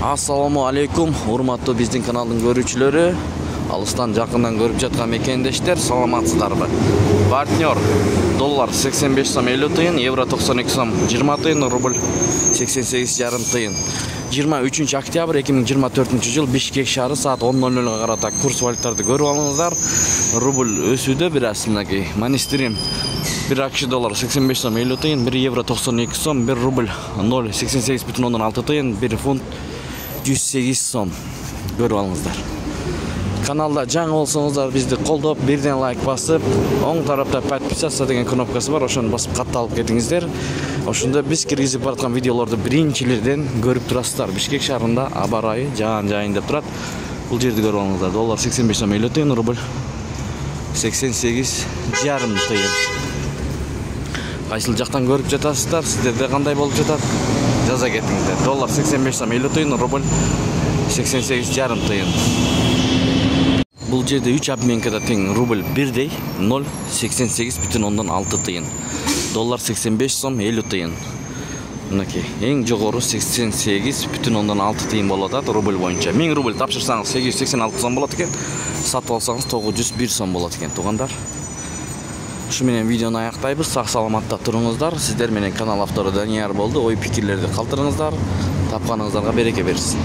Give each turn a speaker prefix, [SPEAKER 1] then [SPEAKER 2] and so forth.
[SPEAKER 1] Assalamu алейкум, урматтуу биздин каналдын көрүүчүлөрү, алыстан жакындан көрүп жаткан мекендештер, саламатсыздарбы? Партнер доллар 85 сом 50 тыйын, евро 92 сом 20 тыйын, рубль 88,5 тыйын. 23 октябрь 2024 жыл Бишкек шаары саат 10:00 карата курс валюталарды көрүп алыңыздар. Рубль өсүүдө бир асынакей. Манистрин 1 акш доллар 85 сом 50 тыйын, 1 евро 92 сом, 1 рубль 0,88,6 тыйын, 1 фунт 108 сом көрүп алыңыздар. Каналда жаңы болсоңуздар бизди колдоп, бирден лайк басып, оң тарапта подписаться деген кнопкасы бар, ошону басып катталып кетиңиздер. Ошондо биз киргизип бараткан видеолорду биринчилерден көрүп турасыздар. Бишкек шаарында аба ырайы жаан деп турат. Бул жерди көрүп алыңыздар. Доллар 85 сом 50 тыйын, рубль 88,5 тыйын. Кайсыл жактан көрүп жатасыздар? Сиздерде кандай болуп жатат? Жаза кетиңиздер. Доллар 85 сом 50 тыйын, рубль 88,5 тыйын. Бул жерде 3 обменкада тең рубль 1дей 0,88,6 тыйын. Доллар 85 сом 50 тыйын. Мынакей, эң жогору 88,6 тыйын болот атат рубль боюнча. 1000 рубль тапшырсаңыз 886 сом болот экен. Сатып алсаңыз 901 сом болот экен, туугандар. Ушу менен видеону аяктайбыз. Сак саламатта туруңуздар. Сиздер менен канал автору Данияр болду. Ой пикирлерди калтырыңыздар. Тапканыңыздарга береке берсин.